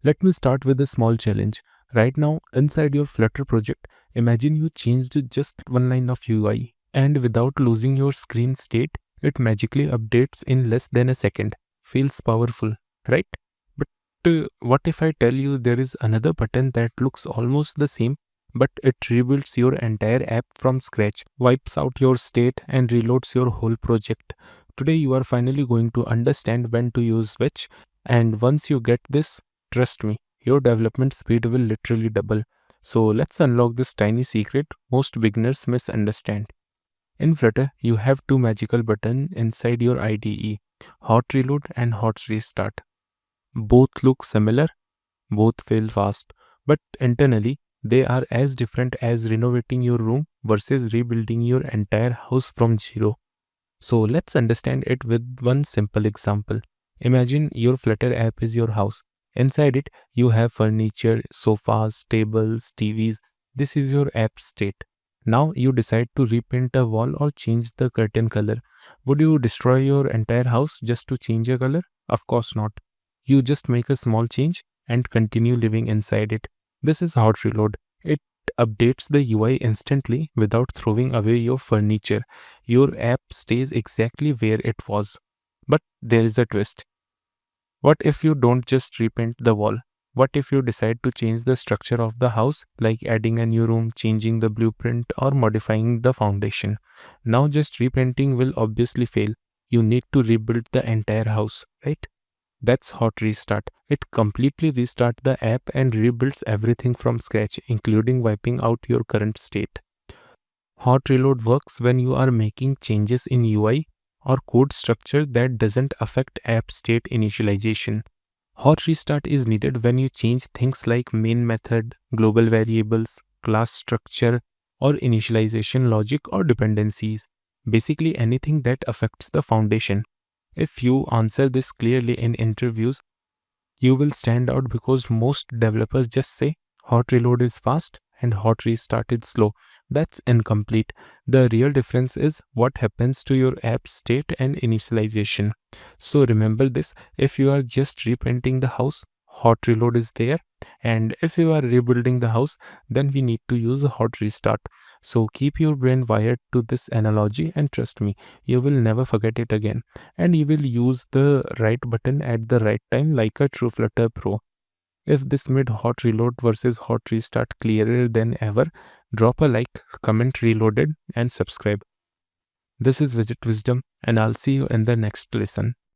Let me start with a small challenge. Right now, inside your Flutter project, imagine you changed just one line of UI, and without losing your screen state, it magically updates in less than a second. Feels powerful, right? But what if I tell you there is another button that looks almost the same, but it rebuilds your entire app from scratch, wipes out your state, and reloads your whole project? Today, you are finally going to understand when to use which, and once you get this, trust me, your development speed will literally double. So let's unlock this tiny secret most beginners misunderstand. In Flutter, you have two magical buttons inside your IDE, Hot Reload and Hot Restart. Both look similar, both fail fast, but internally, they are as different as renovating your room versus rebuilding your entire house from zero. So let's understand it with one simple example. Imagine your Flutter app is your house. Inside it, you have furniture, sofas, tables, TVs. This is your app state. Now you decide to repaint a wall or change the curtain color. Would you destroy your entire house just to change a color? Of course not. You just make a small change and continue living inside it. This is Hot Reload. It updates the UI instantly without throwing away your furniture. Your app stays exactly where it was. But there is a twist. What if you don't just repaint the wall? What if you decide to change the structure of the house, like adding a new room, changing the blueprint, or modifying the foundation? Now, just repainting will obviously fail. You need to rebuild the entire house, right? That's Hot Restart. It completely restarts the app and rebuilds everything from scratch, including wiping out your current state. Hot Reload works when you are making changes in UI or code structure that doesn't affect app state initialization. Hot Restart is needed when you change things like main method, global variables, class structure, or initialization logic or dependencies. Basically anything that affects the foundation. If you answer this clearly in interviews, you will stand out because most developers just say hot reload is fast and hot restart is slow. That's incomplete. The real difference is what happens to your app state and initialization. So remember this, if you are just repainting the house, hot reload is there, and if you are rebuilding the house, then we need to use a hot restart. So keep your brain wired to this analogy and trust me, you will never forget it again, and you will use the right button at the right time like a true Flutter pro. If this made hot reload versus hot restart clearer than ever, drop a like, comment reloaded, and subscribe. This is Widget Wisdom, and I'll see you in the next lesson.